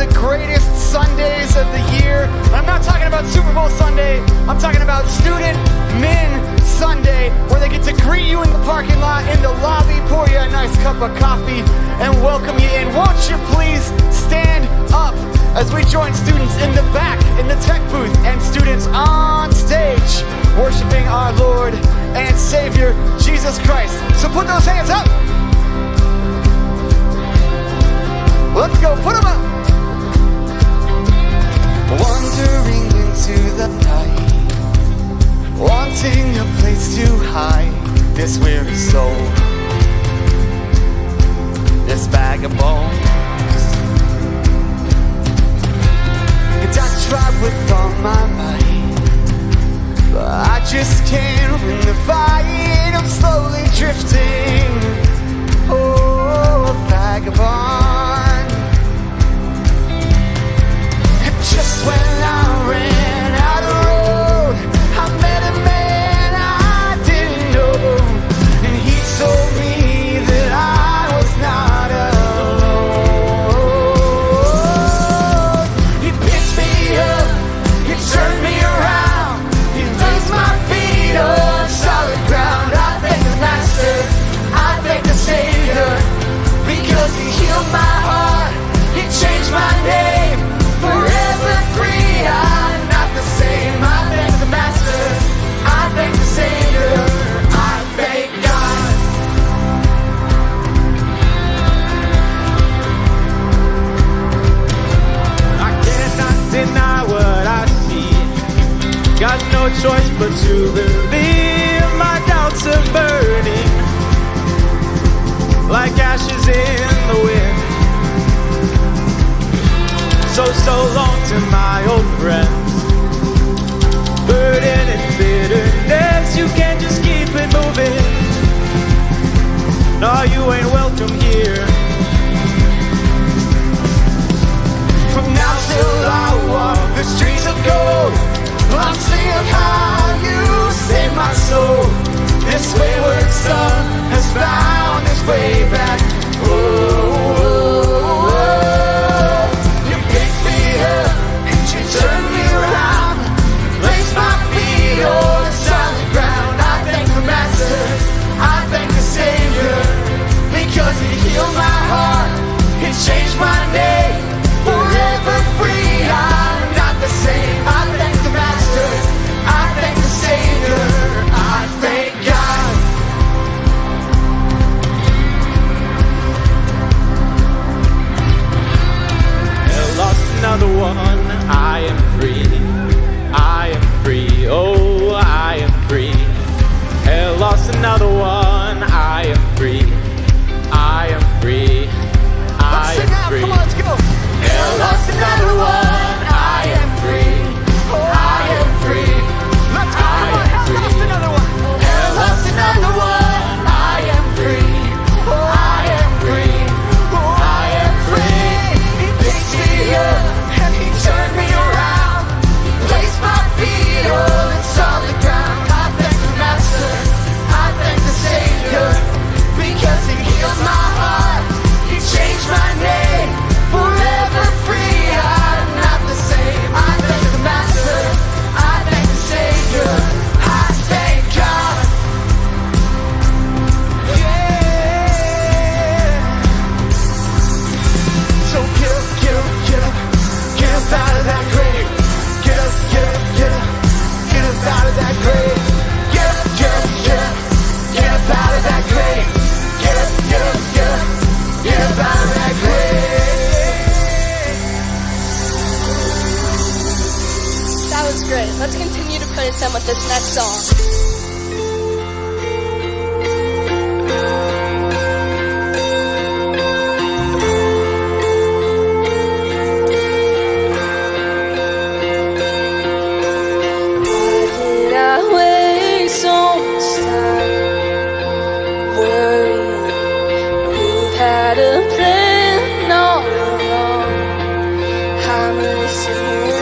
the greatest Sundays of the year. And I'm not talking about Super Bowl Sunday. I'm talking about Student Men Sunday, where they get to greet you in the parking lot, in the lobby, pour you a nice cup of coffee, and welcome you in. Won't you please stand up as we join students in the back, in the tech booth, and students on stage, worshiping our Lord and Savior, Jesus Christ. So put those hands up. Let's go, put them up. Wandering into the night, wanting a place to hide this weary soul, this bag of bones. And I tried with all my might, but I just can't win the fight. I'm slowly drifting, oh, a vagabond. And just when I ran out of road, I met a man I didn't know, and he told me that I was not alone. He picked me up, he turned me around, he placed my feet on solid ground. I thank the Master, I thank the Savior, because he healed my heart, he changed my name, forever free. I'm not the same. I thank the Master, I thank the Savior, I thank God. I cannot deny what I see. Got no choice but to believe. My doubts are burning like ashes in the wind. So long to my old friends. Burden and bitterness, you can't just keep it moving. No, you ain't welcome here. From now till I walk the streets of gold, I'll sing of how you saved my soul. This wayward son has found his way back. Oh, oh, oh. You picked me up and you turned me around, placed my feet on solid ground. I thank the Master, I thank the Savior, because he healed my heart, he changed my name, forever free. I'm not the same. I thank the Master, I thank the Savior, I thank God. Lost another one, I am free, I am free, oh, I am free. Hell, lost another one, I am free, I am free, I am free. Come on, let's go. Hell, lost another one, I am free, I am free, Let's go. Come on, hell, lost another one. hell, lost another one, I am free, I am free, I am free. He picked me up and he turned me around, he placed my feet on solid ground. I thank the Master, I thank the Savior, because he healed my heart, he changed my name, forever free. I'm not the same. I thank the Master, I thank the Savior, I thank God. Yeah. So get up, get up, get up, get up out of that grave. Get up, get up, get up, get up out of that grave. Get up, get up, get up, get up out of that grave. Get up, get up, get up, get up out of that grave. That was great. Let's continue to praise Him with this next song. Why did I waste so much time worrying? You've had a plan all along. I'm listening.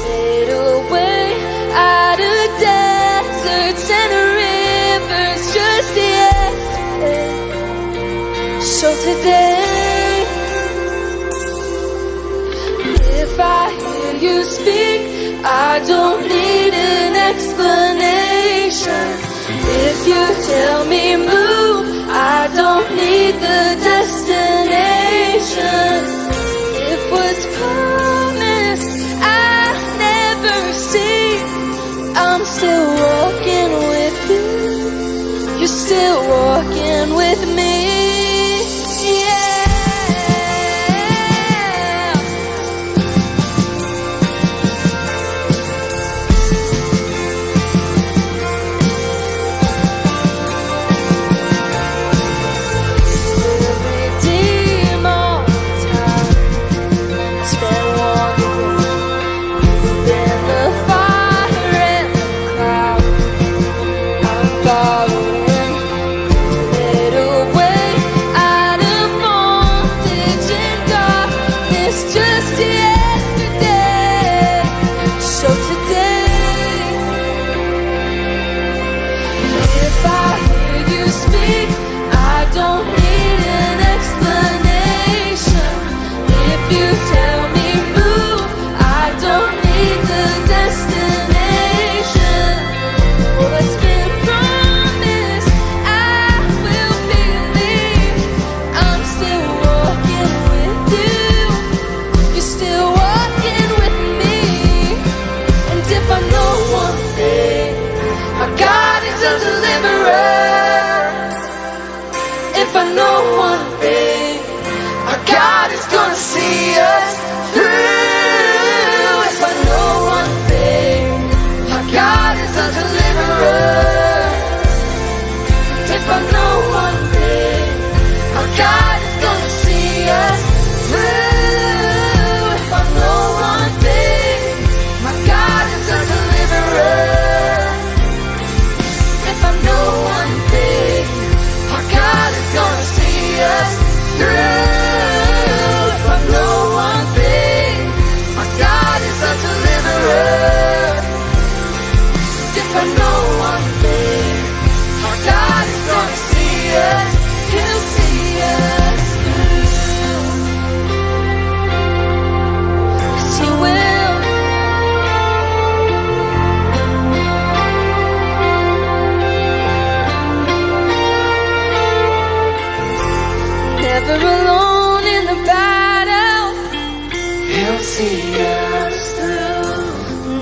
Fade away out of deserts and rivers just yesterday. So today you speak, I don't need an explanation. If you tell me move, I don't need the destination. If what's promised I never see, I'm still walking with you. You're still walking with me.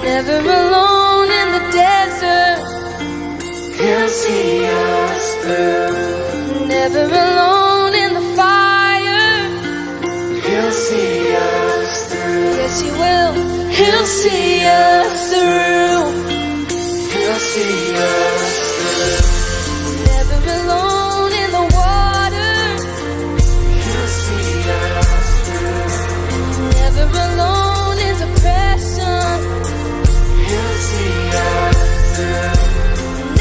Never alone in the desert, He'll see us through. Never alone in the fire, He'll see us through. Yes, He will. He'll see us through. He'll see us through. Never alone in the water, He'll see us through. Never alone in depression, He'll see us through.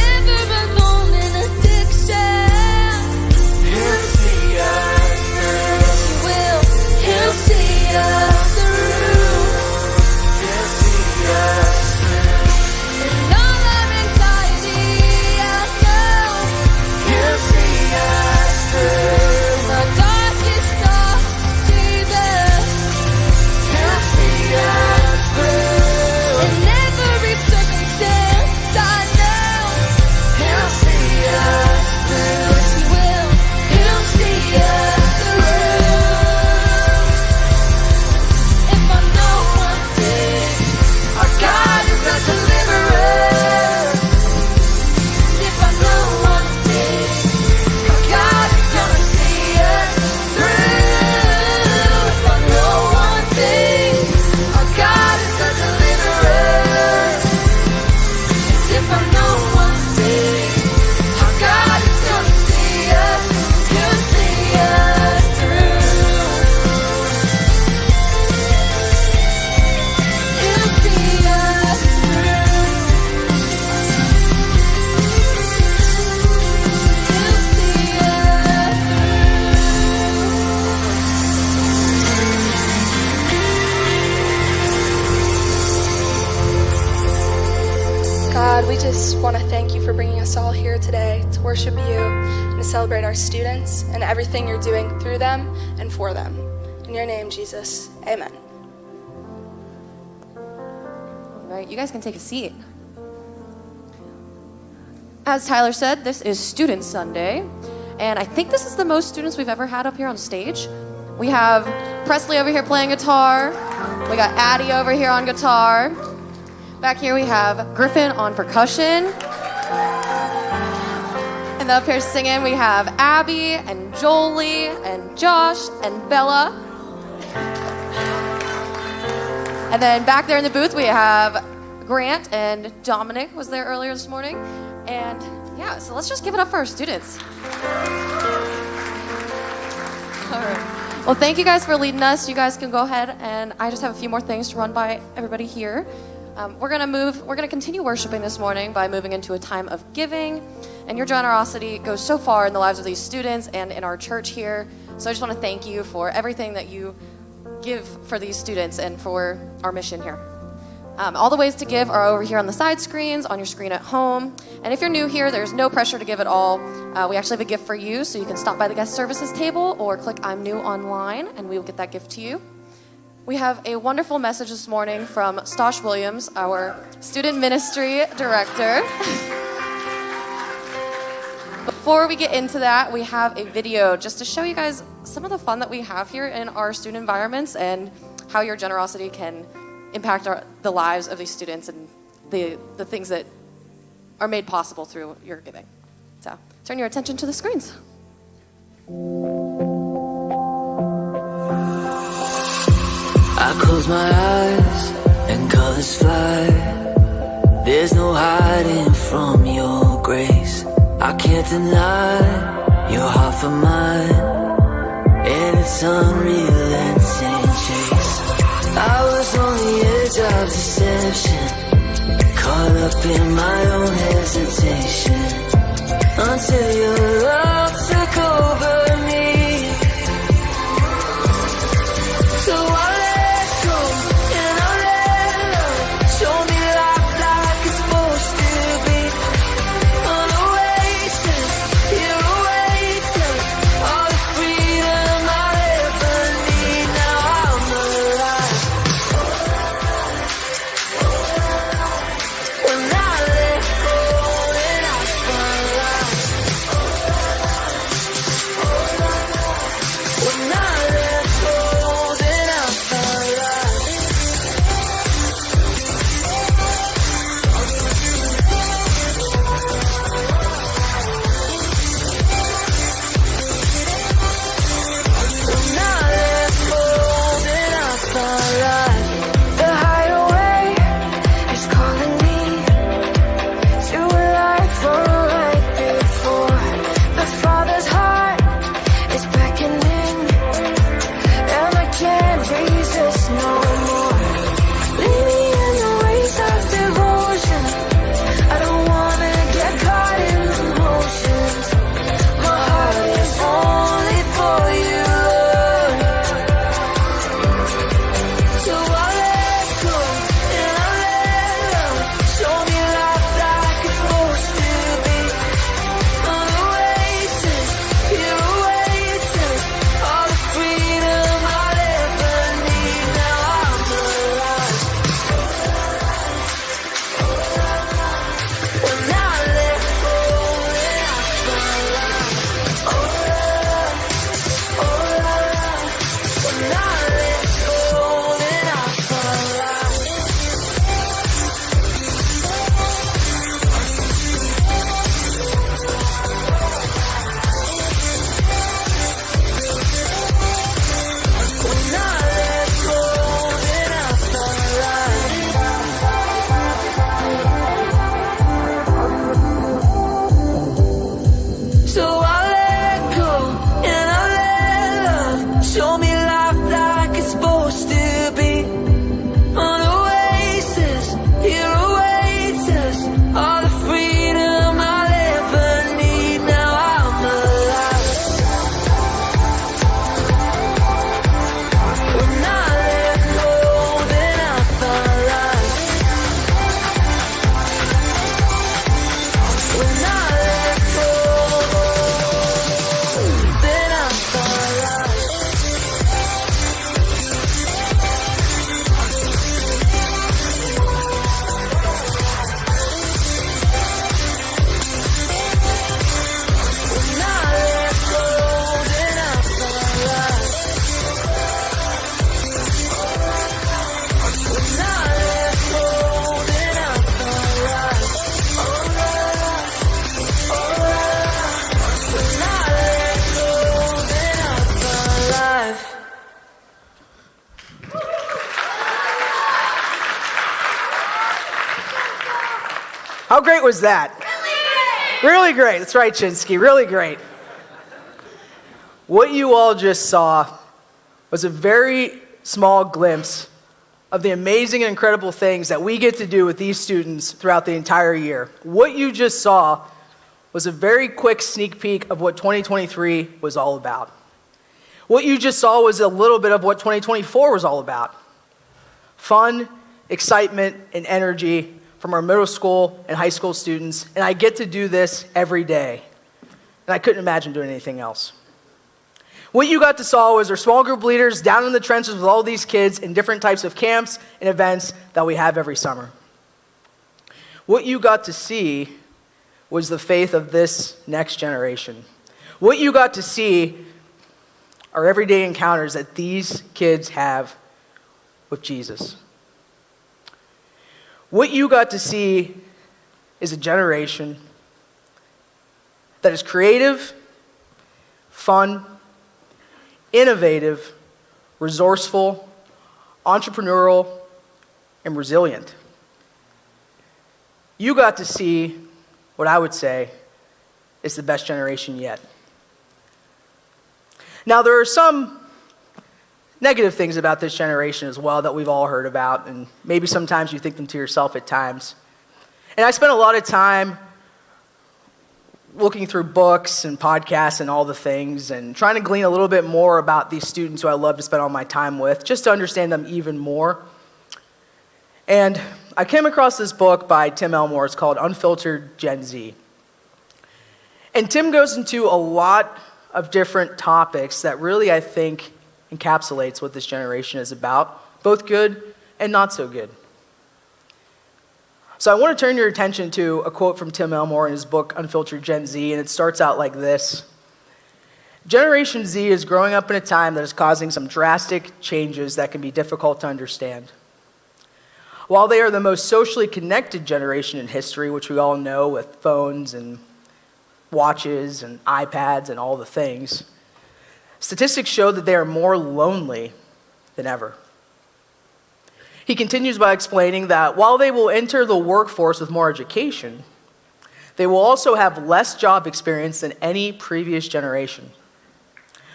Never alone in addiction, He'll see us through. Yes, He will. He'll see us through. He'll see us through. In all our anxiety, I know He'll see us through. In our darkest thoughts, Jesus, He'll see us through. In every circumstance, I know He'll see us through. Yes, He will. He'll see us through. If I know one thing, our God is a deliverer. If I know one thing, our God is gonna see us through. If I know one thing, our God is a deliverer. If I know one thing, our God is gonna see us. He'll see us through. He'll see us through. He'll see us through. God, we just want to thank you for bringing us all here today to worship you and to celebrate our students and everything you're doing through them and for them. In your name, Jesus, amen. right, you guys can take a seat. As Tyler said, this is Student Sunday, and I think this is the most students we've ever had up here on stage. We have Presley over here playing guitar. We got Addie over here on guitar. Back here we have Griffin on percussion. And up here singing we have Abby and Jolie and Josh and Bella. And then back there in the booth we have Grant and Dominic was there earlier this morning. And yeah, so let's just give it up for our students. All right. Well, thank you guys for leading us. You guys can go ahead, and I just have a few more things to run by everybody here. We're gonna continue worshiping this morning by moving into a time of giving, and your generosity goes so far in the lives of these students and in our church here. So I just want to thank you for everything that you give for these students and for our mission here. All the ways to give are over here on the side screens, on your screen at home. And if you're new here, there's no pressure to give at all. We actually have a gift for you, so you can stop by the guest services table or click I'm New online, and we will get that gift to you. We have a wonderful message this morning from Stosh Williams, our student ministry director. Before we get into that, we have a video just to show you guys some of the fun that we have here in our student environments and how your generosity can impact the lives of these students and the things that are made possible through your giving. So turn your attention to the screens. I close my eyes and colors fly. There's no hiding from your grace. I can't deny your heart for mine, and it's unrelenting chase. I was on the edge of deception, caught up in my own hesitation, until your love took over me. So I let go and I let love show me life like it's supposed to be. Unawaited, you're awaited, all the freedom I ever need. Now I'm alive. When I let great was that? Really great. That's right, Chinsky. Really great. What you all just saw was a very small glimpse of the amazing and incredible things that we get to do with these students throughout the entire year. What you just saw was a very quick sneak peek of what 2023 was all about. What you just saw was a little bit of what 2024 was all about. Fun, excitement, and energy from our middle school and high school students, and I get to do this every day. And I couldn't imagine doing anything else. What you got to saw was our small group leaders down in the trenches with all these kids in different types of camps and events that we have every summer. What you got to see was the faith of this next generation. What you got to see are everyday encounters that these kids have with Jesus. What you got to see is a generation that is creative, fun, innovative, resourceful, entrepreneurial, and resilient. You got to see what I would say is the best generation yet. Now, there are some negative things about this generation as well that we've all heard about, and maybe sometimes you think them to yourself at times. And I spent a lot of time looking through books and podcasts and all the things and trying to glean a little bit more about these students who I love to spend all my time with, just to understand them even more. And I came across this book by Tim Elmore. It's called Unfiltered Gen Z. And Tim goes into a lot of different topics that really, I think, encapsulates what this generation is about, both good and not so good. So I want to turn your attention to a quote from Tim Elmore in his book, Unfiltered Gen Z, and it starts out like this. Generation Z is growing up in a time that is causing some drastic changes that can be difficult to understand. While they are the most socially connected generation in history, which we all know with phones and watches and iPads and all the things, statistics show that they are more lonely than ever. He continues by explaining that while they will enter the workforce with more education, they will also have less job experience than any previous generation.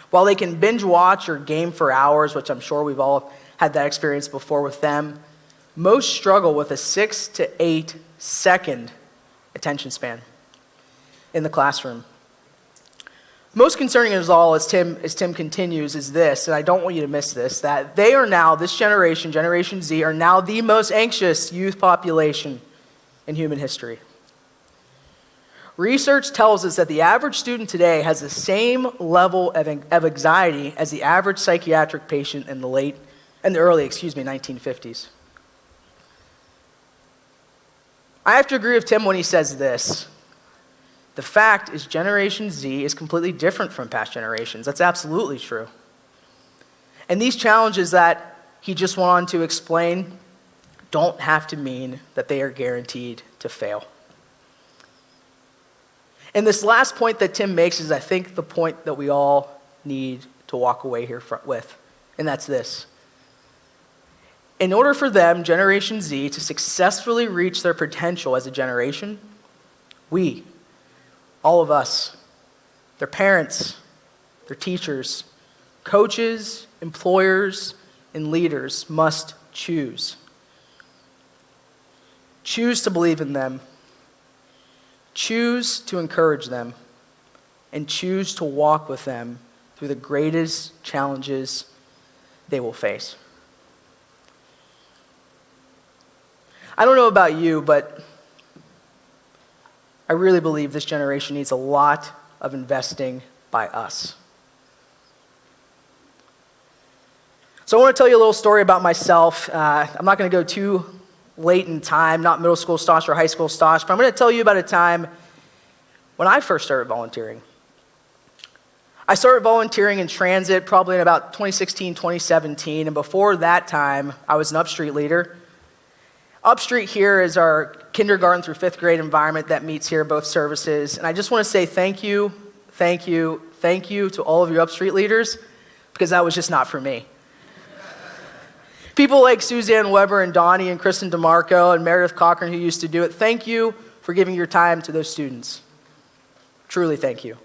While they can binge watch or game for hours, which I'm sure we've all had that experience before with them, most struggle with a 6 to 8 second attention span in the classroom. Most concerning of all, as Tim continues, is this, and I don't want you to miss this, that they are now, this generation, Generation Z, are now the most anxious youth population in human history. Research tells us that the average student today has the same level of anxiety as the average psychiatric patient in the early 1950s. I have to agree with Tim when he says this. The fact is Generation Z is completely different from past generations. That's absolutely true. And these challenges that he just went on to explain don't have to mean that they are guaranteed to fail. And this last point that Tim makes is, I think, the point that we all need to walk away here with, and that's this. In order for them, Generation Z, to successfully reach their potential as a generation, we, all of us, their parents, their teachers, coaches, employers, and leaders must choose. Choose to believe in them. Choose to encourage them. And choose to walk with them through the greatest challenges they will face. I don't know about you, but I really believe this generation needs a lot of investing by us. So I want to tell you a little story about myself. I'm not going to go too late in time, not middle school Stosh or high school Stosh, but I'm going to tell you about a time when I first started volunteering. I started volunteering in transit probably in about 2016, 2017, and before that time, I was an Upstreet leader. Upstreet here is our kindergarten through 5th grade environment that meets here, both services. And I just want to say thank you to all of your Upstreet leaders, because that was just not for me. People like Suzanne Weber and Donnie and Kristen DeMarco and Meredith Cochran who used to do it, thank you for giving your time to those students. Truly, thank you.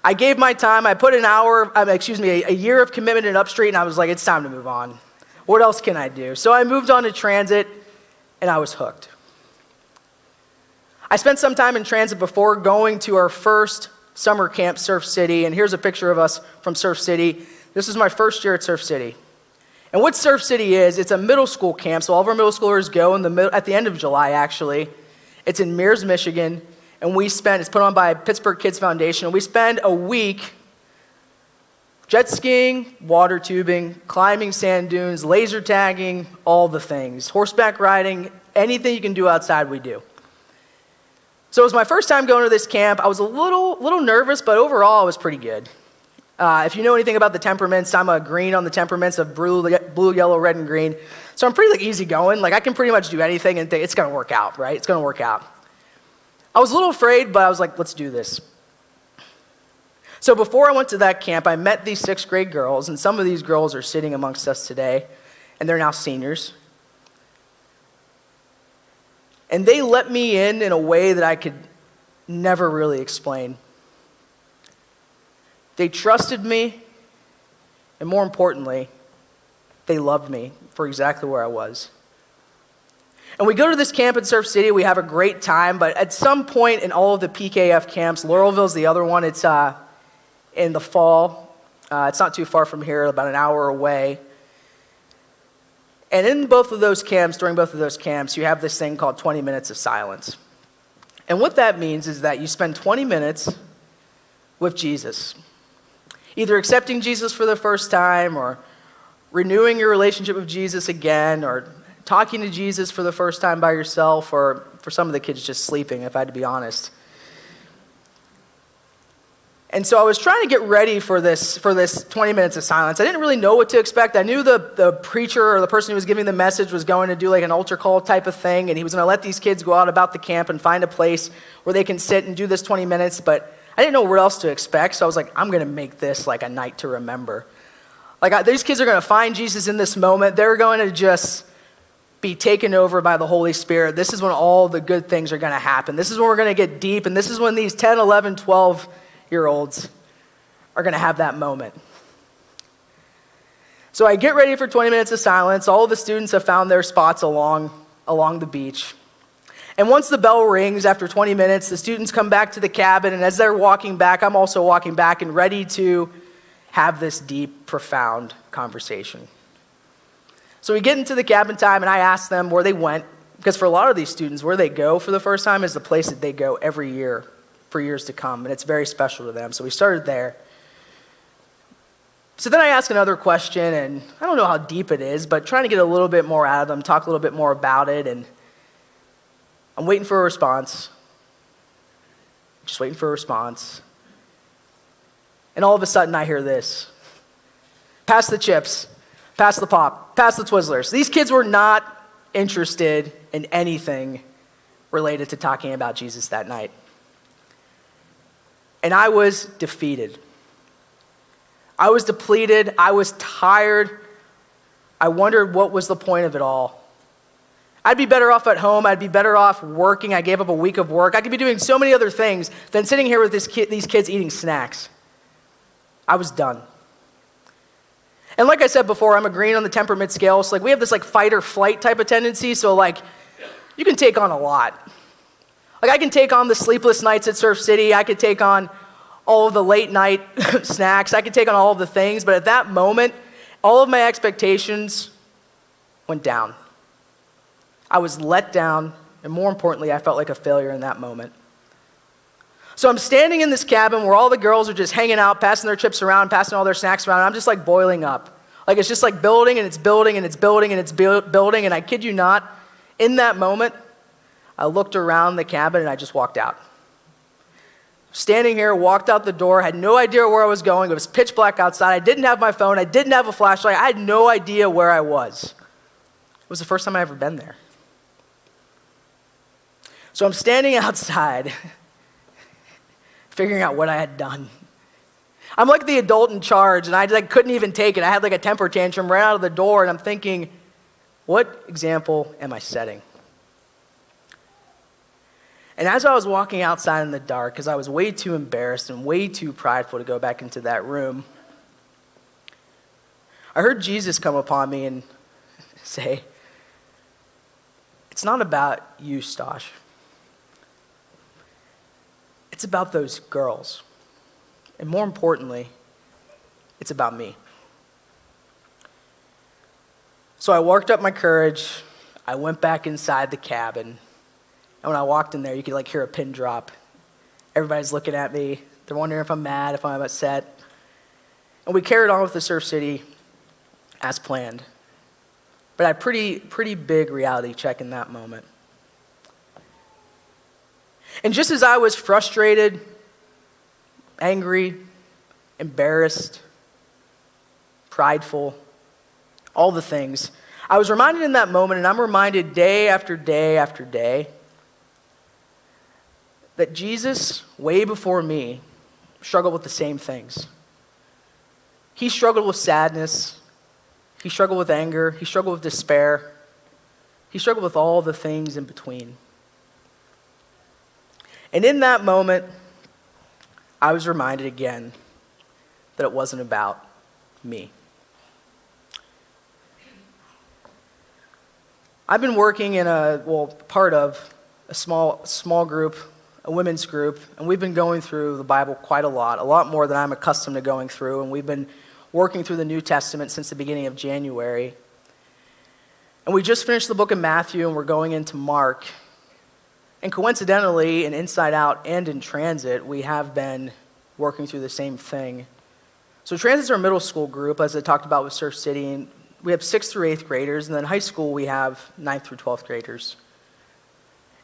I gave my time. I put a year of commitment in Upstreet, and I was like, it's time to move on. What else can I do? So I moved on to transit, and I was hooked. I spent some time in transit before going to our first summer camp, Surf City, and here's a picture of us from Surf City. This was my first year at Surf City. And what Surf City is, it's a middle school camp, so all of our middle schoolers go at the end of July, actually. It's in Mears, Michigan, and it's put on by Pittsburgh Kids Foundation, and we spend a week jet skiing, water tubing, climbing sand dunes, laser tagging, all the things. Horseback riding, anything you can do outside, we do. So it was my first time going to this camp. I was a little nervous, but overall it was pretty good. If you know anything about the temperaments, I'm a green on the temperaments of blue, yellow, red, and green. So I'm pretty easygoing. I can pretty much do anything and think it's going to work out, right? It's going to work out. I was a little afraid, but I was like, let's do this. So before I went to that camp, I met these 6th grade girls, and some of these girls are sitting amongst us today, and they're now seniors. And they let me in a way that I could never really explain. They trusted me, and more importantly, they loved me for exactly where I was. And we go to this camp in Surf City, we have a great time, but at some point in all of the PKF camps, Laurelville's the other one, it's in the fall. It's not too far from here, about an hour away. And during both of those camps, you have this thing called 20 minutes of silence. And what that means is that you spend 20 minutes with Jesus, either accepting Jesus for the first time or renewing your relationship with Jesus again or talking to Jesus for the first time by yourself, or for some of the kids just sleeping, if I had to be honest. And so I was trying to get ready for this 20 minutes of silence. I didn't really know what to expect. I knew the preacher or the person who was giving the message was going to do an altar call type of thing, and he was going to let these kids go out about the camp and find a place where they can sit and do this 20 minutes, but I didn't know what else to expect, so I was like, I'm going to make this a night to remember. These kids are going to find Jesus in this moment. They're going to just be taken over by the Holy Spirit. This is when all the good things are going to happen. This is when we're going to get deep, and this is when these 10, 11, 12-year-olds are going to have that moment. So I get ready for 20 minutes of silence. All of the students have found their spots along the beach. And once the bell rings after 20 minutes, the students come back to the cabin, and as they're walking back, I'm also walking back and ready to have this deep, profound conversation. So we get into the cabin time, and I ask them where they went, because for a lot of these students, where they go for the first time is the place that they go every year for years to come, and it's very special to them. So we started there. So then I ask another question, and I don't know how deep it is, but trying to get a little bit more out of them, talk a little bit more about it, and I'm waiting for a response. Just waiting for a response. And all of a sudden I hear this. Pass the chips. Pass the pop. Pass the Twizzlers. These kids were not interested in anything related to talking about Jesus that night. And I was defeated. I was depleted. I was tired. I wondered what was the point of it all. I'd be better off at home. I'd be better off working. I gave up a week of work. I could be doing so many other things than sitting here with these kids eating snacks. I was done. And like I said before, I'm a green on the temperament scale. So we have this fight or flight type of tendency. So you can take on a lot. I can take on the sleepless nights at Surf City. I could take on all of the late night snacks. I could take on all of the things. But at that moment, all of my expectations went down. I was let down, and more importantly, I felt like a failure in that moment. So I'm standing in this cabin where all the girls are just hanging out, passing their chips around, passing all their snacks around, and I'm just boiling up. It's just building, and it's building, and it's building, and it's building, and I kid you not, in that moment, I looked around the cabin, and I just walked out. Standing here, walked out the door, had no idea where I was going. It was pitch black outside. I didn't have my phone. I didn't have a flashlight. I had no idea where I was. It was the first time I'd ever been there. So I'm standing outside, figuring out what I had done. I'm like the adult in charge, and I couldn't even take it. I had a temper tantrum, ran out of the door, and I'm thinking, what example am I setting? And as I was walking outside in the dark, because I was way too embarrassed and way too prideful to go back into that room, I heard Jesus come upon me and say, "It's not about you, Stosh. It's about those girls. And more importantly, it's about me." So I worked up my courage. I went back inside the cabin. And when I walked in there, you could hear a pin drop. Everybody's looking at me. They're wondering if I'm mad, if I'm upset. And we carried on with the Surf City as planned. But I had pretty big reality check in that moment. And just as I was frustrated, angry, embarrassed, prideful, all the things, I was reminded in that moment, and I'm reminded day after day after day, that Jesus, way before me, struggled with the same things. He struggled with sadness. He struggled with anger. He struggled with despair. He struggled with all the things in between. And in that moment, I was reminded again that it wasn't about me. I've been working in part of a small group, a women's group, and we've been going through the Bible quite a lot more than I'm accustomed to going through, and we've been working through the New Testament since the beginning of January. And we just finished the book of Matthew, and we're going into Mark. And coincidentally, in Inside Out and in Transit, we have been working through the same thing. So Transit's our middle school group, as I talked about with Surf City, and we have 6th through 8th graders, and then high school we have 9th through 12th graders.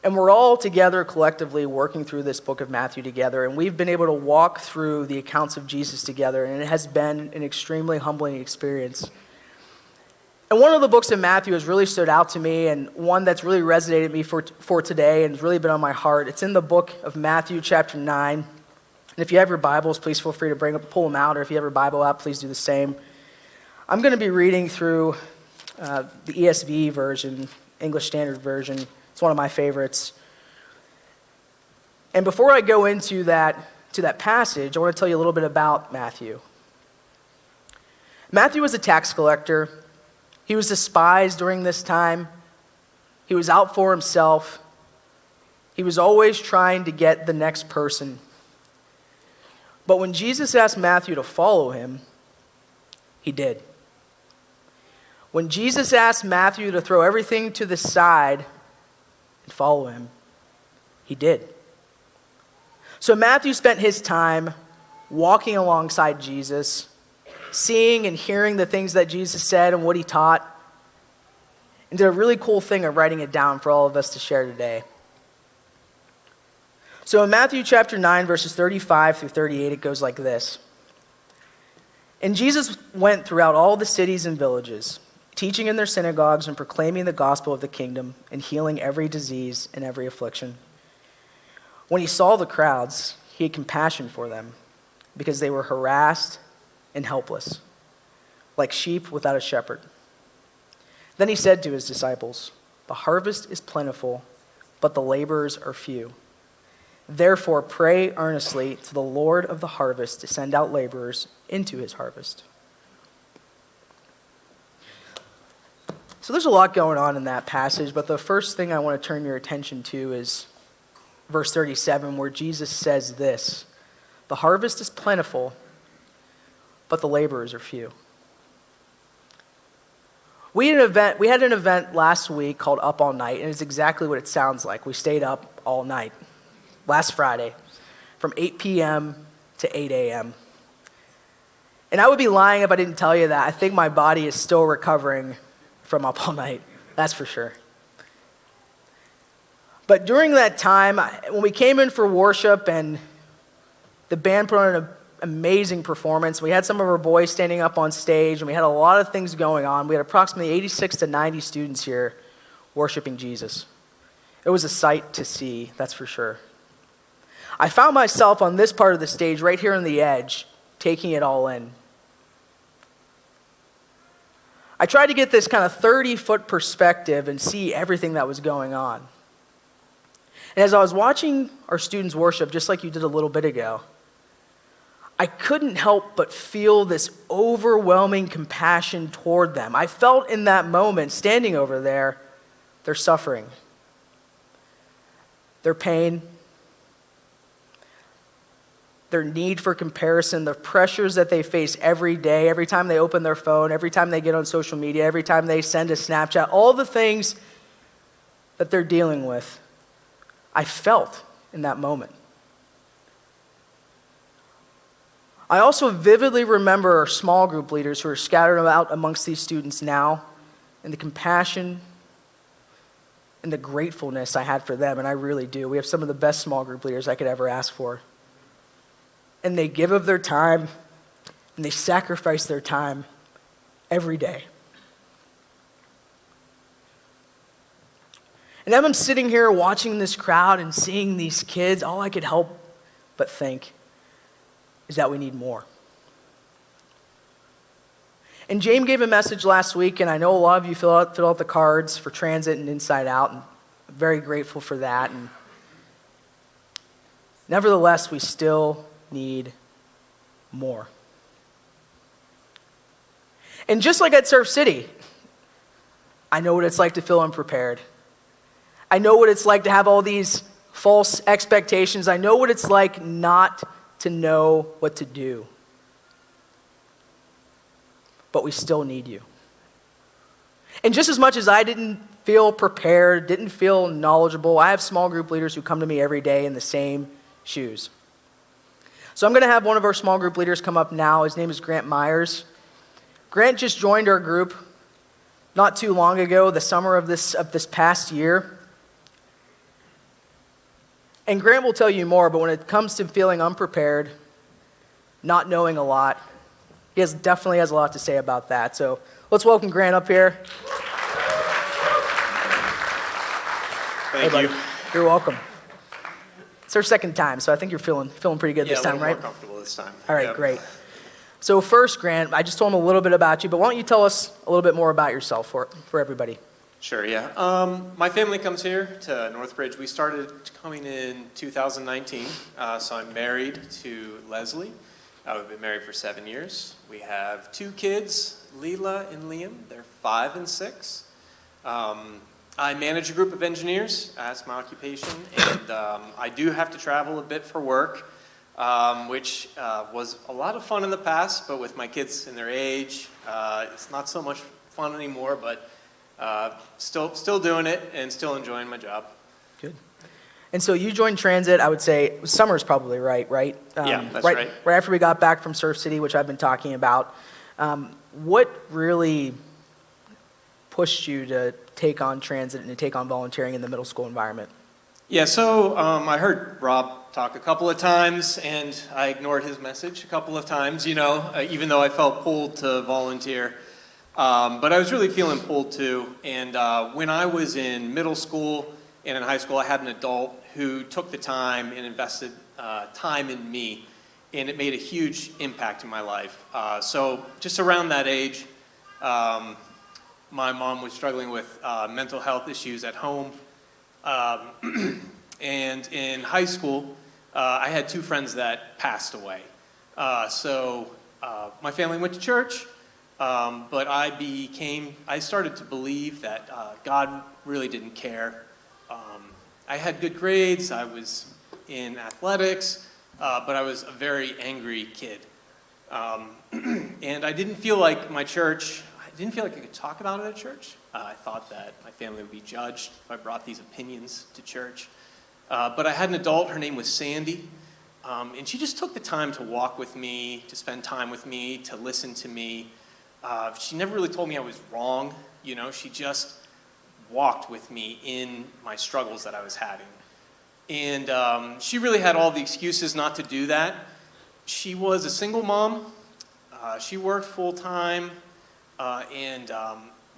And we're all together collectively working through this book of Matthew together, and we've been able to walk through the accounts of Jesus together, and it has been an extremely humbling experience. And one of the books in Matthew has really stood out to me, and one that's really resonated me for today and has really been on my heart. It's in the book of Matthew chapter 9. And if you have your Bibles, please feel free to pull them out, or if you have your Bible out, please do the same. I'm going to be reading through the ESV version, English Standard Version. It's one of my favorites. And before I go into that passage, I want to tell you a little bit about Matthew. Matthew was a tax collector. He was despised during this time. He was out for himself. He was always trying to get the next person. But when Jesus asked Matthew to follow him, he did. When Jesus asked Matthew to throw everything to the side and follow him, he did. So Matthew spent his time walking alongside Jesus, seeing and hearing the things that Jesus said and what he taught, and did a really cool thing of writing it down for all of us to share today. So in Matthew chapter 9, verses 35 through 38, it goes like this. And Jesus went throughout all the cities and villages, teaching in their synagogues and proclaiming the gospel of the kingdom and healing every disease and every affliction. When he saw the crowds, he had compassion for them because they were harassed and helpless, like sheep without a shepherd. Then he said to his disciples, "The harvest is plentiful, but the laborers are few. Therefore pray earnestly to the Lord of the harvest to send out laborers into his harvest." So there's a lot going on in that passage, but the first thing I want to turn your attention to is verse 37, where Jesus says this, "The harvest is plentiful, but the laborers are few." We had an event last week called Up All Night, and it's exactly what it sounds like. We stayed up all night, last Friday, from 8 p.m. to 8 a.m. And I would be lying if I didn't tell you that I think my body is still recovering from Up All Night, that's for sure. But during that time, when we came in for worship and the band put on an amazing performance, we had some of our boys standing up on stage, and we had a lot of things going on. We had approximately 86 to 90 students here worshiping Jesus. It was a sight to see, that's for sure. I found myself on this part of the stage, right here on the edge, taking it all in. I tried to get this kind of 30-foot perspective and see everything that was going on. And as I was watching our students worship, just like you did a little bit ago, I couldn't help but feel this overwhelming compassion toward them. I felt in that moment, standing over there, their suffering, their pain, their need for comparison, the pressures that they face every day, every time they open their phone, every time they get on social media, every time they send a Snapchat, all the things that they're dealing with, I felt in that moment. I also vividly remember our small group leaders who are scattered out amongst these students now, and the compassion and the gratefulness I had for them, and I really do. We have some of the best small group leaders I could ever ask for. And they give of their time, and they sacrifice their time every day. And as I'm sitting here watching this crowd and seeing these kids, all I could help but think is that we need more. And James gave a message last week, and I know a lot of you filled out the cards for Transit and Inside Out, and I'm very grateful for that. And nevertheless, we still need more. And just like at Surf City, I know what it's like to feel unprepared. I know what it's like to have all these false expectations. I know what it's like not to know what to do. But we still need you. And just as much as I didn't feel prepared, didn't feel knowledgeable, I have small group leaders who come to me every day in the same shoes. So I'm going to have one of our small group leaders come up now. His name is Grant Myers. Grant just joined our group not too long ago, the summer of this past year. And Grant will tell you more, but when it comes to feeling unprepared, not knowing a lot, he definitely has a lot to say about that. So let's welcome Grant up here. Thank buddy. you. You're welcome. It's our second time, so I think you're feeling pretty good this time, Yeah, a right? little more comfortable this time. All right, Yep. great. So first, Grant, I just told him a little bit about you, but why don't you tell us a little bit more about yourself for everybody? Sure, yeah. My family comes here to NorthBridge. We started coming in 2019, so I'm married to Leslie. We've been married for 7 years. We have 2 kids, Leela and Liam. They're 5 and 6. I manage a group of engineers. That's my occupation. And I do have to travel a bit for work, which was a lot of fun in the past, but with my kids in their age, it's not so much fun anymore, but still doing it and still enjoying my job. Good. And so you joined Transit, I would say, summer's probably right? Yeah, that's right. Right after we got back from Surf City, which I've been talking about. What really pushed you to take on Transit and to take on volunteering in the middle school environment? Yeah, so I heard Rob talk a couple of times, and I ignored his message a couple of times, even though I felt pulled to volunteer. But I was really feeling pulled too. And when I was in middle school and in high school, I had an adult who took the time and invested time in me, and it made a huge impact in my life. So just around that age, my mom was struggling with mental health issues at home. And in high school, I had 2 friends that passed away. So my family went to church. But I started to believe that God really didn't care. I had good grades, I was in athletics, but I was a very angry kid. And I didn't feel like I could talk about it at church. I thought that my family would be judged if I brought these opinions to church. But I had an adult, her name was Sandy, and she just took the time to walk with me, to spend time with me, to listen to me. She never really told me I was wrong, she just walked with me in my struggles that I was having. And she really had all the excuses not to do that. She was a single mom, she worked full time, and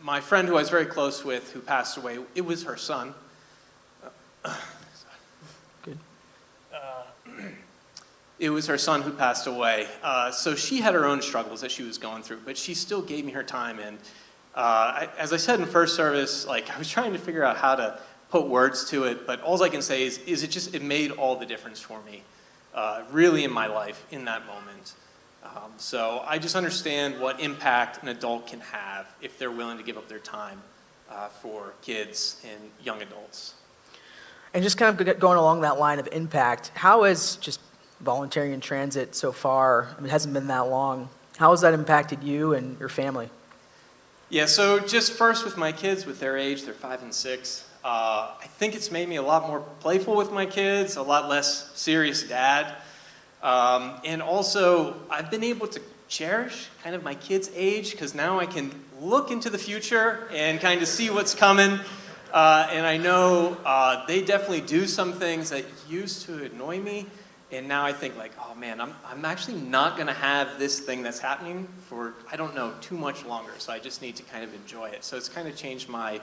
my friend who I was very close with who passed away, it was her son. Good. It was her son who passed away. So she had her own struggles that she was going through, but she still gave me her time. And as I said in first service, I was trying to figure out how to put words to it, but all I can say is it made all the difference for me, really in my life in that moment. So I just understand what impact an adult can have if they're willing to give up their time for kids and young adults. And just kind of going along that line of impact, how has just volunteering in transit so far, I mean, it hasn't been that long, how has that impacted you and your family? Yeah, so just first with my kids, with their age, they're 5 and 6, I think it's made me a lot more playful with my kids, a lot less serious dad. And also, I've been able to cherish kind of my kids' age, because now I can look into the future and kind of see what's coming. And I know they definitely do some things that used to annoy me. And now I think like, oh man, I'm actually not going to have this thing that's happening for, I don't know, too much longer. So I just need to kind of enjoy it. So it's kind of changed my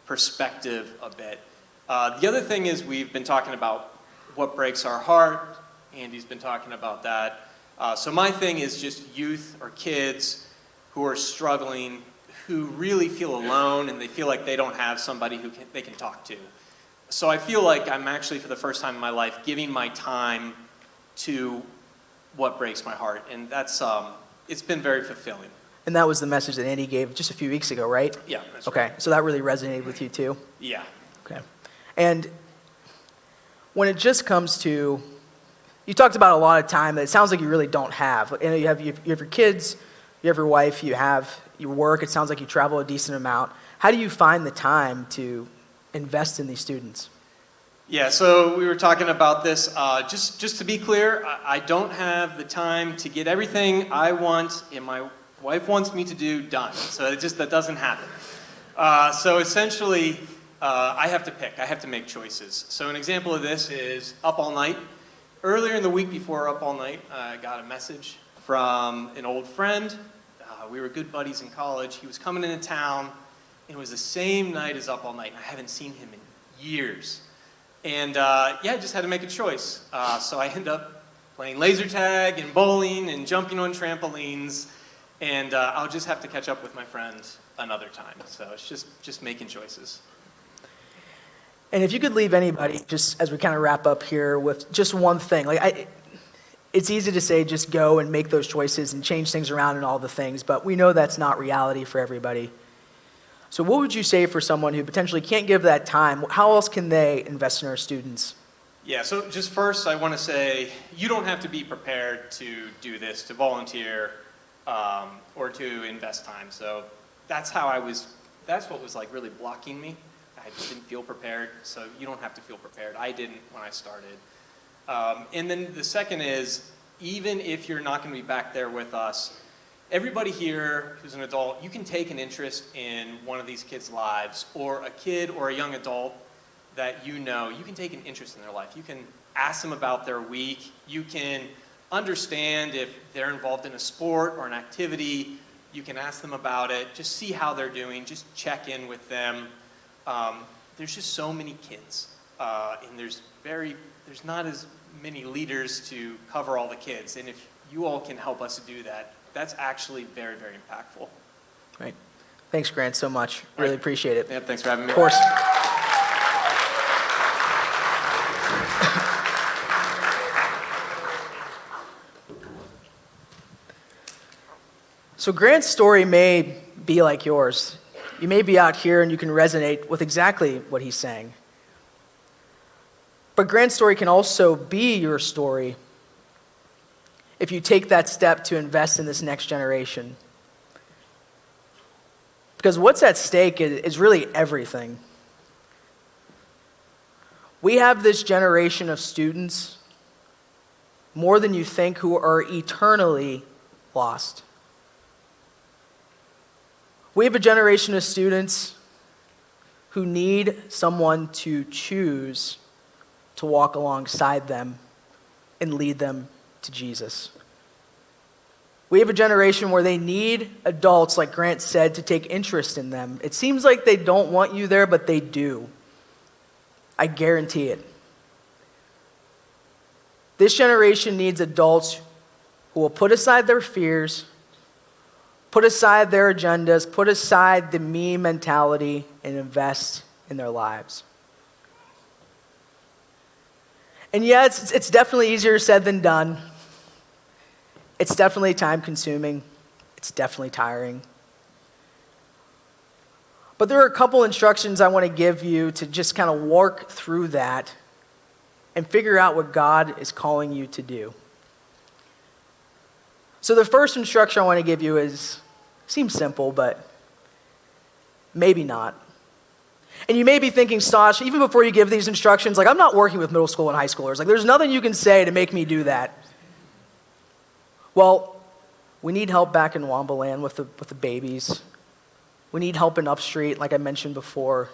perspective a bit. The other thing is we've been talking about what breaks our heart. Andy's been talking about that. So my thing is just youth or kids who are struggling, who really feel alone and they feel like they don't have somebody they can talk to. So I feel like I'm actually, for the first time in my life, giving my time to what breaks my heart. And that's, it's been very fulfilling. And that was the message that Andy gave just a few weeks ago, right? Yeah, that's okay, right. So that really resonated with you too? Yeah. Okay. And when it just comes to, you talked about a lot of time that it sounds like you really don't have. You know, you have your kids, you have your wife, you have your work. It sounds like you travel a decent amount. How do you find the time to invest in these students? Yeah, so we were talking about this. Just to be clear, I don't have the time to get everything I want and my wife wants me to do done. So that doesn't happen. So essentially, I have to pick. I have to make choices. So an example of this is Up All Night. Earlier in the week before Up All Night, I got a message from an old friend. We were good buddies in college. He was coming into town. It was the same night as Up All Night, and I haven't seen him in years. And I just had to make a choice. So I ended up playing laser tag and bowling and jumping on trampolines. And I'll just have to catch up with my friends another time. So it's just making choices. And if you could leave anybody, just as we kind of wrap up here, with just one thing. It's easy to say just go and make those choices and change things around and all the things, but we know that's not reality for everybody. So what would you say for someone who potentially can't give that time? How else can they invest in our students? Yeah, so just first I want to say you don't have to be prepared to do this, to volunteer or to invest time. So that's what was like really blocking me. I just didn't feel prepared, so you don't have to feel prepared. I didn't when I started. And then the second is, even if you're not going to be back there with us, everybody here who's an adult, you can take an interest in one of these kids' lives, or a kid or a young adult that you know, you can take an interest in their life. You can ask them about their week. You can understand if they're involved in a sport or an activity. You can ask them about it. Just see how they're doing. Just check in with them. There's just so many kids, and there's not as many leaders to cover all the kids. And if you all can help us do that, that's actually very, very impactful. Right. Thanks, Grant, so much. Really appreciate it. Yeah, thanks for having me. Of course. So Grant's story may be like yours. You may be out here and you can resonate with exactly what he's saying. But Grant's story can also be your story if you take that step to invest in this next generation. Because what's at stake is really everything. We have this generation of students, more than you think, who are eternally lost. We have a generation of students who need someone to choose to walk alongside them and lead them to Jesus. We have a generation where they need adults, like Grant said, to take interest in them. It seems like they don't want you there, but they do. I guarantee it. This generation needs adults who will put aside their fears, put aside their agendas, put aside the me mentality, and invest in their lives. And yeah, it's definitely easier said than done. It's definitely time consuming. It's definitely tiring. But there are a couple instructions I want to give you to just kind of work through that and figure out what God is calling you to do. So the first instruction I want to give you seems simple, but maybe not. And you may be thinking, Stosh, even before you give these instructions, like, I'm not working with middle school and high schoolers. Like, there's nothing you can say to make me do that. Well, we need help back in Wambaland with the babies. We need help in Upstreet, like I mentioned before.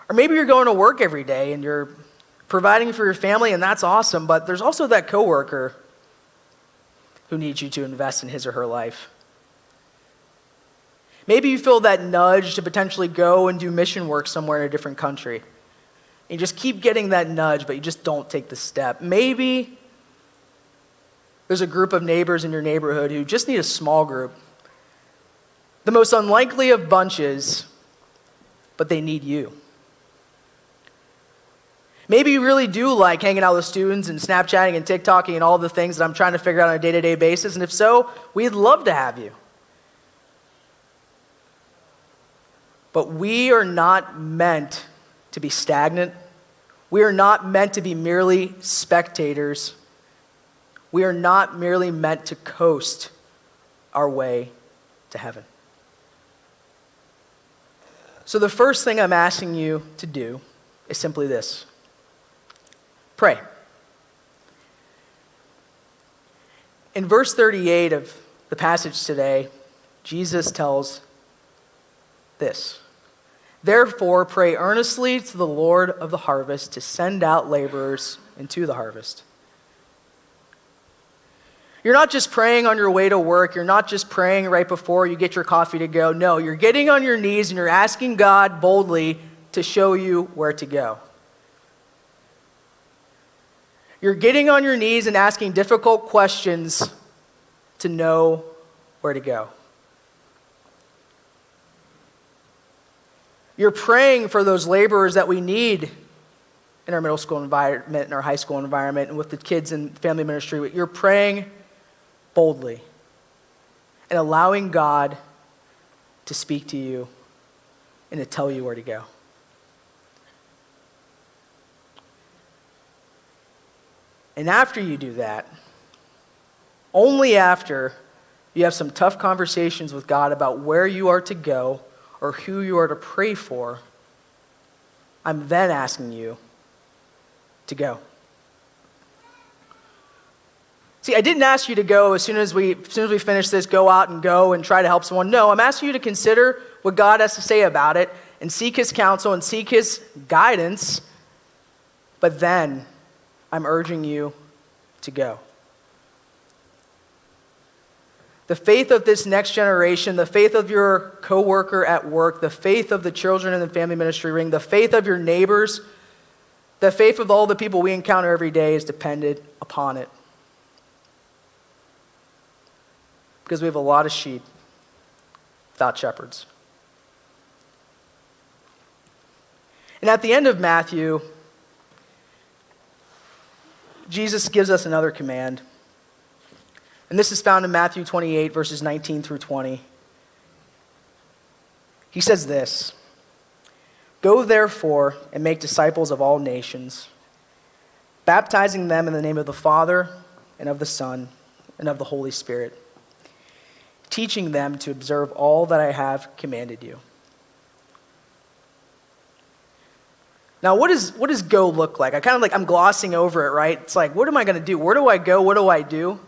Or maybe you're going to work every day and you're providing for your family, and that's awesome, but there's also that coworker who needs you to invest in his or her life. Maybe you feel that nudge to potentially go and do mission work somewhere in a different country. And you just keep getting that nudge, but you just don't take the step. Maybe there's a group of neighbors in your neighborhood who just need a small group. The most unlikely of bunches, but they need you. Maybe you really do like hanging out with students and Snapchatting and TikToking and all the things that I'm trying to figure out on a day-to-day basis, and if so, we'd love to have you. But we are not meant to be stagnant. We are not meant to be merely spectators. We are not merely meant to coast our way to heaven. So the first thing I'm asking you to do is simply this. Pray. In verse 38 of the passage today, Jesus tells this. Therefore, pray earnestly to the Lord of the harvest to send out laborers into the harvest. You're not just praying on your way to work. You're not just praying right before you get your coffee to go. No, you're getting on your knees and you're asking God boldly to show you where to go. You're getting on your knees and asking difficult questions to know where to go. You're praying for those laborers that we need in our middle school environment, in our high school environment, and with the kids and family ministry. You're praying boldly and allowing God to speak to you and to tell you where to go. And after you do that, only after you have some tough conversations with God about where you are to go or who you are to pray for, I'm then asking you to go. See, I didn't ask you to go as soon as we finish this, go out and go and try to help someone. No, I'm asking you to consider what God has to say about it and seek his counsel and seek his guidance. But then I'm urging you to go. The faith of this next generation, the faith of your coworker at work, the faith of the children in the family ministry ring, the faith of your neighbors, the faith of all the people we encounter every day is dependent upon it. Because we have a lot of sheep without shepherds. And at the end of Matthew, Jesus gives us another command. And this is found in Matthew 28, verses 19 through 20. He says this, "Go therefore and make disciples of all nations, baptizing them in the name of the Father and of the Son and of the Holy Spirit, teaching them to observe all that I have commanded you." Now, what does go look like? I'm glossing over it, right? It's like, what am I going to do? Where do I go? What do I do?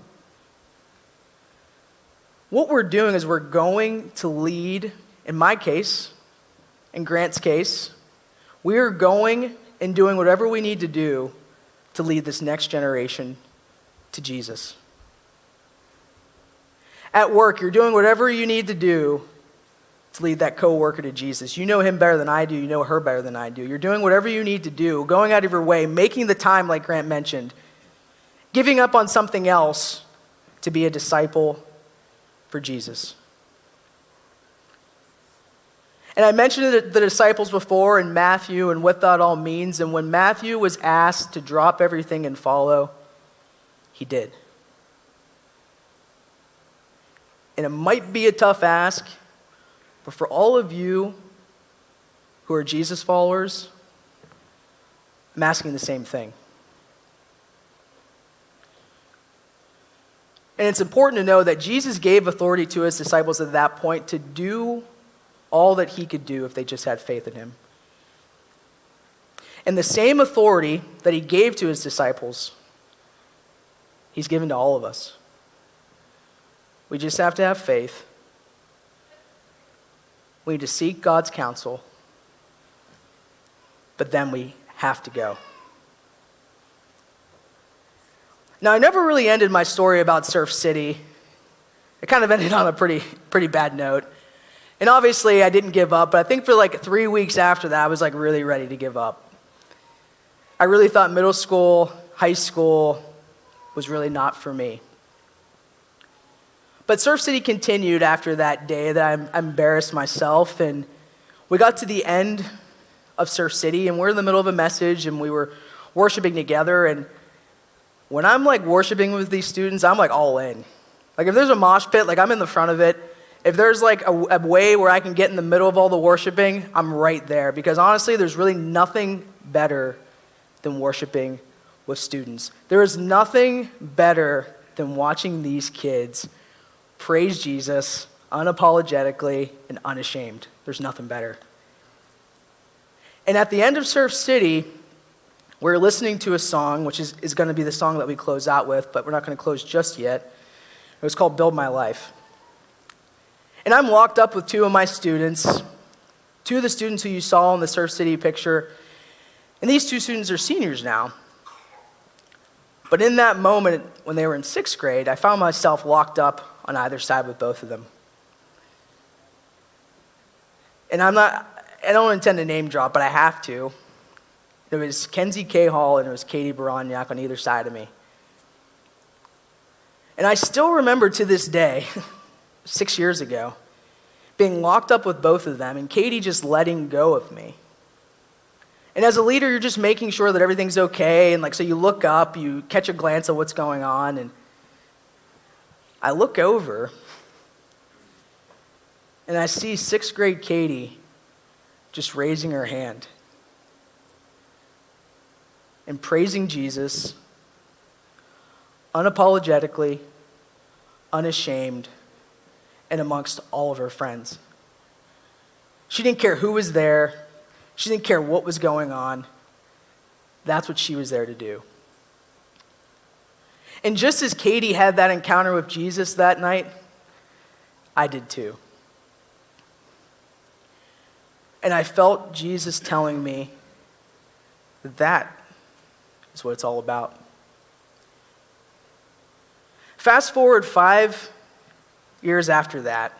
What we're doing is we're going to lead, in my case, in Grant's case, we are going and doing whatever we need to do to lead this next generation to Jesus. At work, you're doing whatever you need to do to lead that coworker to Jesus. You know him better than I do. You know her better than I do. You're doing whatever you need to do, going out of your way, making the time like Grant mentioned, giving up on something else to be a disciple for Jesus. And I mentioned the disciples before in Matthew and what that all means. And when Matthew was asked to drop everything and follow, he did. And it might be a tough ask, but for all of you who are Jesus followers, I'm asking the same thing. And it's important to know that Jesus gave authority to his disciples at that point to do all that he could do if they just had faith in him. And the same authority that he gave to his disciples, he's given to all of us. We just have to have faith. We need to seek God's counsel. But then we have to go. Now, I never really ended my story about Surf City. It kind of ended on a pretty bad note. And obviously, I didn't give up, but I think for like 3 weeks after that, I was like really ready to give up. I really thought middle school, high school was really not for me. But Surf City continued after that day that I embarrassed myself, and we got to the end of Surf City, and we're in the middle of a message, and we were worshiping together, and when I'm like worshiping with these students, I'm like all in. Like if there's a mosh pit, like I'm in the front of it. If there's like a way where I can get in the middle of all the worshiping, I'm right there. Because honestly, there's really nothing better than worshiping with students. There is nothing better than watching these kids praise Jesus unapologetically and unashamed. There's nothing better. And at the end of Surf City, we're listening to a song, which is going to be the song that we close out with, but we're not going to close just yet. It was called Build My Life. And I'm locked up with two of my students, two of the students who you saw in the Surf City picture. And these two students are seniors now. But in that moment, when they were in 6th grade, I found myself locked up on either side with both of them. And I don't intend to name drop, but I have to. It was Kenzie K. Hall and it was Katie Baranyak on either side of me. And I still remember to this day, 6 years ago, being locked up with both of them and Katie just letting go of me. And as a leader, you're just making sure that everything's okay. And so you look up, you catch a glance at what's going on. And I look over and I see 6th grade Katie just raising her hand and praising Jesus unapologetically, unashamed, and amongst all of her friends. She didn't care who was there. She didn't care what was going on. That's what she was there to do. And just as Katie had that encounter with Jesus that night, I did too. And I felt Jesus telling me that is what it's all about. Fast forward 5 years after that.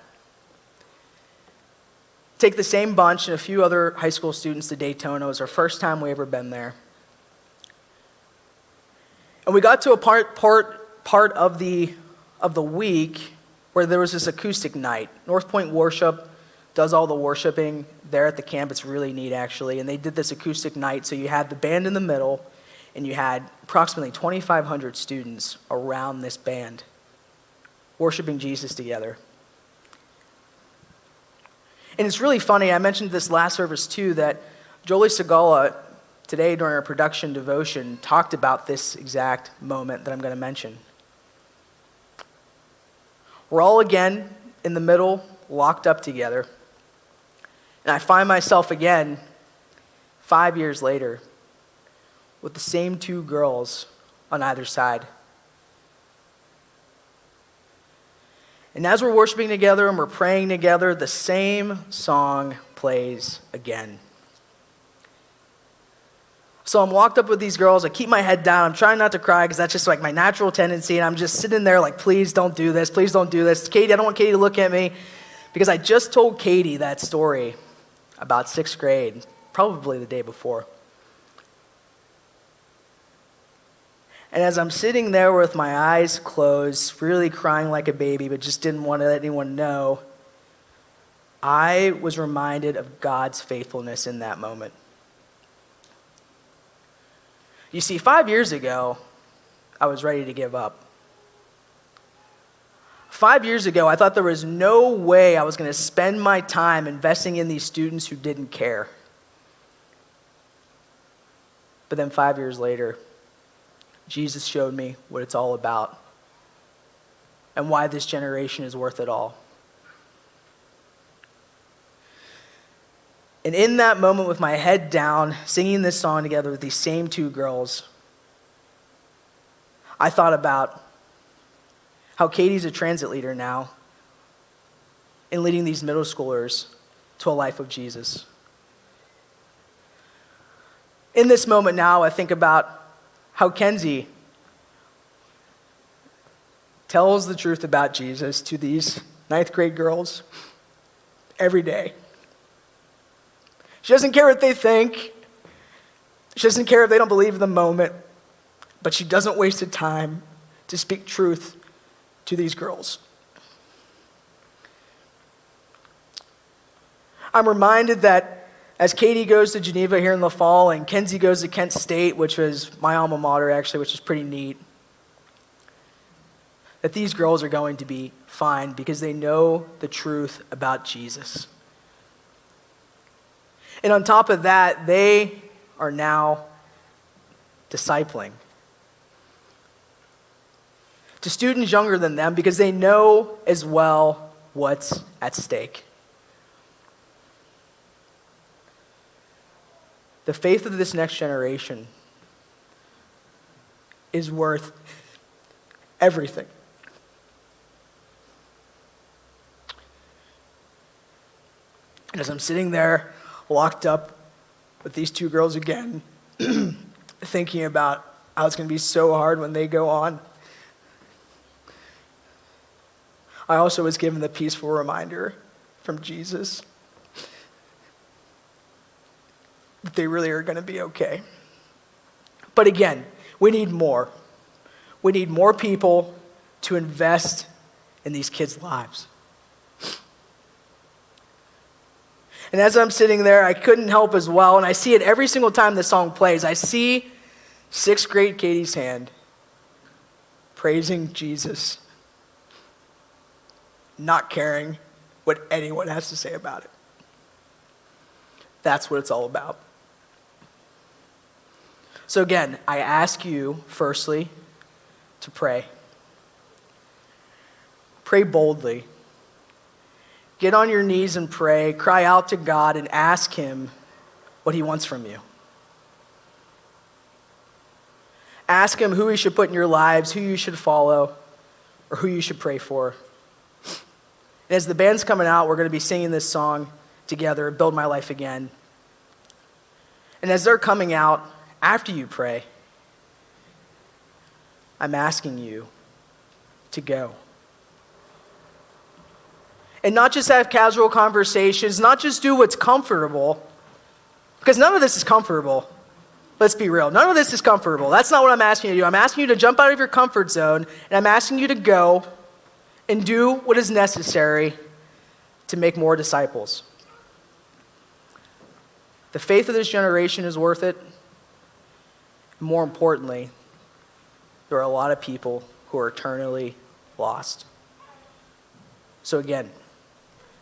Take the same bunch and a few other high school students to Daytona. It was our first time we ever been there. And we got to a part of the week where there was this acoustic night. North Point Worship does all the worshiping there at the camp. It's really neat, actually. And they did this acoustic night. So you had the band in the middle, and you had approximately 2,500 students around this band worshiping Jesus together. And it's really funny, I mentioned this last service too, that Jolie Segala today during our production devotion talked about this exact moment that I'm going to mention. We're all again in the middle, locked up together. And I find myself again, 5 years later, with the same two girls on either side. And as we're worshiping together and we're praying together, the same song plays again. So I'm locked up with these girls. I keep my head down. I'm trying not to cry because that's just like my natural tendency. And I'm just sitting there like, please don't do this. Please don't do this. Katie, I don't want Katie to look at me. Because I just told Katie that story about 6th grade, probably the day before. And as I'm sitting there with my eyes closed, really crying like a baby, but just didn't want to let anyone know, I was reminded of God's faithfulness in that moment. You see, 5 years ago, I was ready to give up. 5 years ago, I thought there was no way I was going to spend my time investing in these students who didn't care. But then 5 years later, Jesus showed me what it's all about and why this generation is worth it all. And in that moment, with my head down, singing this song together with these same two girls, I thought about how Katie's a transit leader now in leading these middle schoolers to a life of Jesus. In this moment now, I think about how Kenzie tells the truth about Jesus to these 9th grade girls every day. She doesn't care what they think. She doesn't care if they don't believe in the moment, but she doesn't waste the time to speak truth to these girls. I'm reminded that as Katie goes to Geneva here in the fall and Kenzie goes to Kent State, which was my alma mater actually, which is pretty neat, that these girls are going to be fine because they know the truth about Jesus. And on top of that, they are now discipling to students younger than them because they know as well what's at stake. The faith of this next generation is worth everything. And as I'm sitting there, locked up with these two girls again, thinking about how it's going to be so hard when they go on, I also was given the peaceful reminder from Jesus that they really are going to be okay. But again, we need more. We need more people to invest in these kids' lives. And as I'm sitting there, I couldn't help as well, and I see it every single time the song plays. I see 6th grade Katie's hand praising Jesus, not caring what anyone has to say about it. That's what it's all about. So again, I ask you, firstly, to pray. Pray boldly. Get on your knees and pray. Cry out to God and ask him what he wants from you. Ask him who he should put in your lives, who you should follow, or who you should pray for. And as the band's coming out, we're going to be singing this song together, Build My Life Again. And as they're coming out, after you pray, I'm asking you to go. And not just have casual conversations, not just do what's comfortable, because none of this is comfortable. Let's be real. None of this is comfortable. That's not what I'm asking you to do. I'm asking you to jump out of your comfort zone, and I'm asking you to go and do what is necessary to make more disciples. The faith of this generation is worth it. More importantly, there are a lot of people who are eternally lost. So again,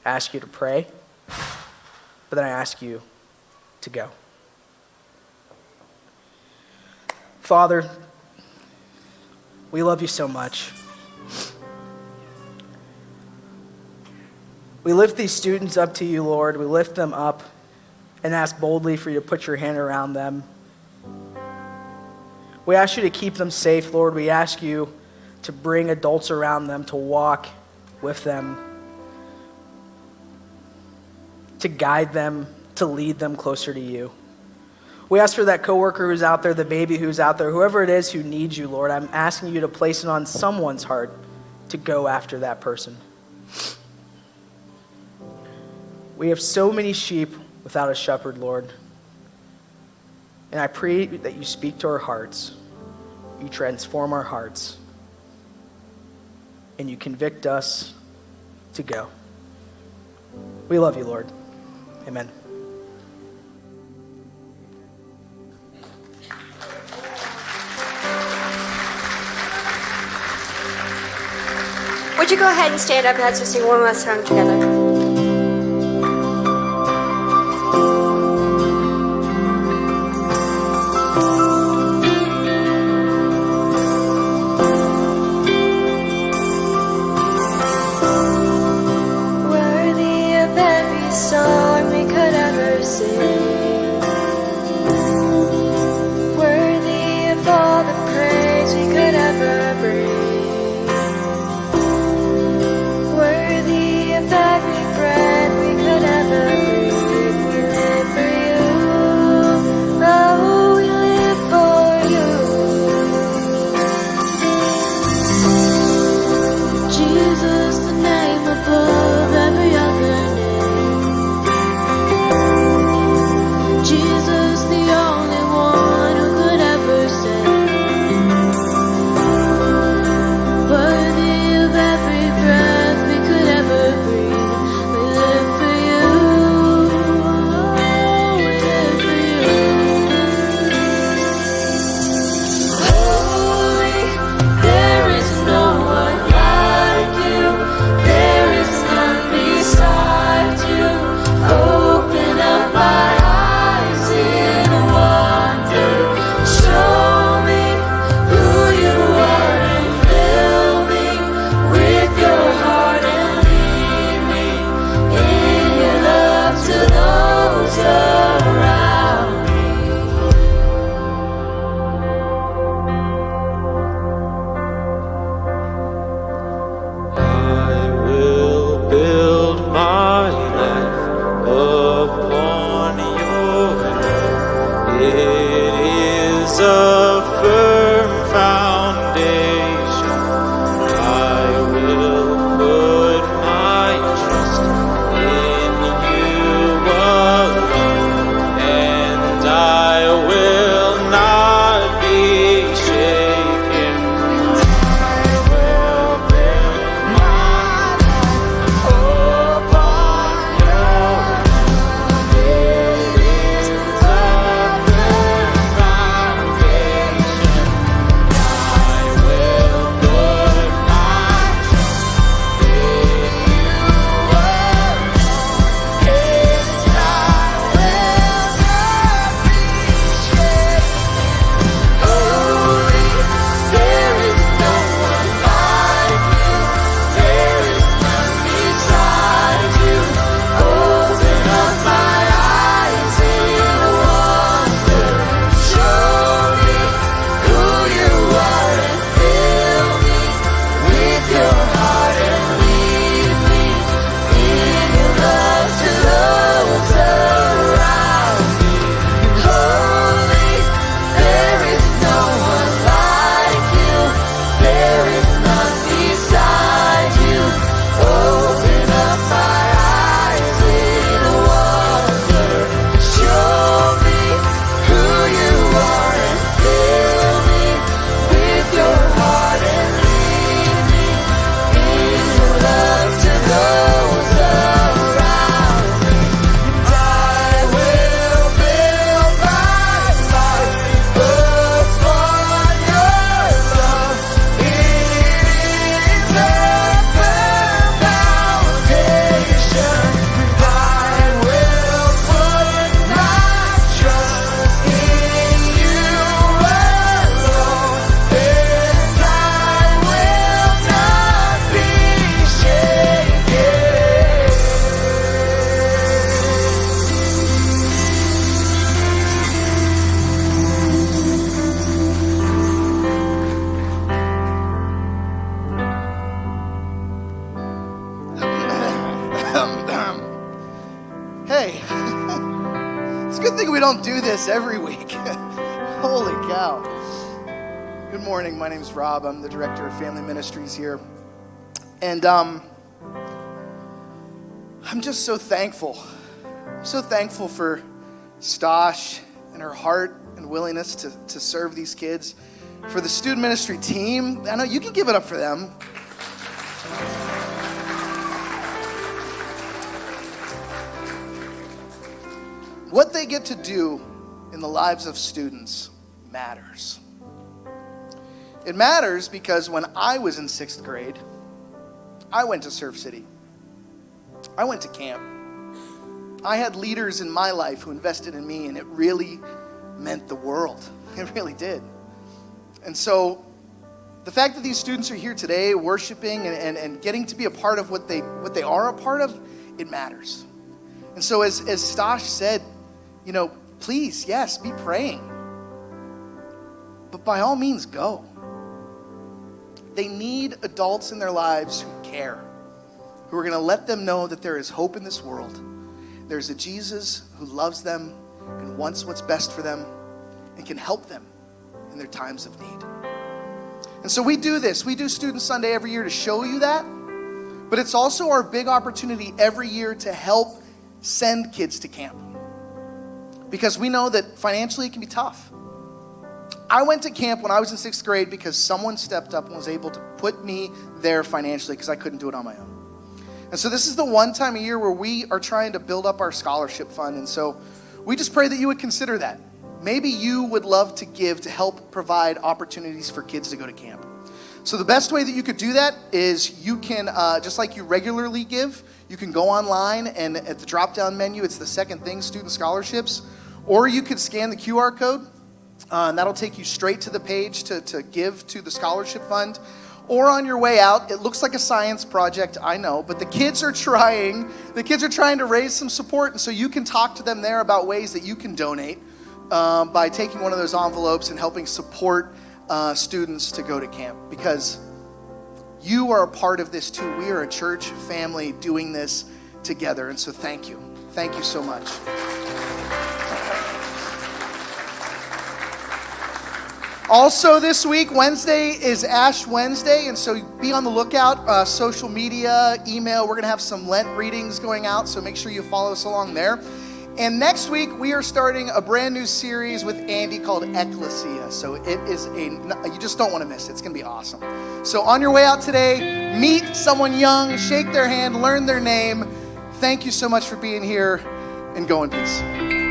I ask you to pray, but then I ask you to go. Father, we love you so much. We lift these students up to you, Lord. We lift them up and ask boldly for you to put your hand around them. We ask you to keep them safe, Lord. We ask you to bring adults around them, to walk with them, to guide them, to lead them closer to you. We ask for that coworker who's out there, the baby who's out there, whoever it is who needs you, Lord. I'm asking you to place it on someone's heart to go after that person. We have so many sheep without a shepherd, Lord. And I pray that you speak to our hearts, you transform our hearts, and you convict us to go. We love you, Lord. Amen. Would you go ahead and stand up and let's just sing one last song together? Song we could ever sing, worthy of all the praise we could ever bring, worthy of every breath we could ever breathe. We live for you, oh, we live for you. Jesus, the name above every other name. Jesus, the only one who could ever save. Worthy of every breath we could ever breathe. We live for you. Oh, we live for you. Holy, there is no one like you. There is none beside you. Open up my eyes in wonder. Show me who you are and fill me with your heart and lead me in your love to those around me. I will build my life upon your love. It is a firm foundation. I will put my trust in you alone, and I will not be shaken. I will build my life upon your love. It is a firm foundation. I will put my trust in you alone, and I will not be shaken. Holy, there is no one like you. There is none beside you. Open up my eyes in wonder. Show me who you are and fill me with your heart and lead me in your love to those around me. Holy, there is no one like you. There is none beside you. Open up my eyes in wonder. Show me who you are and fill me with your heart and lead me in your love to those around me. And I will build my life upon your love. It is a firm foundation. And I will put my trust in you alone, and I will not be shaken. Hey, it's a good thing we don't do this every week. Holy cow. Good morning. My name is Rob. I'm the director of family ministries here. And I'm just so thankful. I'm so thankful for Stosh and her heart and willingness to serve these kids. For the student ministry team, I know you can give it up for them. what they get to do in the lives of students matters. It matters because when I was in 6th grade, I went to Surf City. I went to camp. I had leaders in my life who invested in me, and it really meant the world. It really did. And so the fact that these students are here today worshiping and getting to be a part of what they are a part of, it matters. And so as Stash said, please, yes, be praying. But by all means, go. They need adults in their lives who care, who are going to let them know that there is hope in this world. There's a Jesus who loves them and wants what's best for them and can help them in their times of need. And so we do this. We do Student Sunday every year to show you that. But it's also our big opportunity every year to help send kids to camp. Because we know that financially it can be tough. I went to camp when I was in 6th grade because someone stepped up and was able to put me there financially because I couldn't do it on my own. And so this is the one time a year where we are trying to build up our scholarship fund. And so we just pray that you would consider that. Maybe you would love to give to help provide opportunities for kids to go to camp. So the best way that you could do that is you can, just like you regularly give, you can go online and at the drop-down menu, it's the second thing, student scholarships. Or you could scan the QR code, and that'll take you straight to the page to give to the scholarship fund. Or on your way out, it looks like a science project, I know, but the kids are trying to raise some support, and so you can talk to them there about ways that you can donate by taking one of those envelopes and helping support students to go to camp, because you are a part of this too. We are a church family doing this together, and so thank you. Thank you so much. Also this week, Wednesday is Ash Wednesday, and so be on the lookout, social media, email. We're going to have some Lent readings going out, so make sure you follow us along there. And next week, we are starting a brand new series with Andy called Ecclesia. So it is you just don't want to miss it. It's going to be awesome. So on your way out today, meet someone young, shake their hand, learn their name. Thank you so much for being here, and go in peace.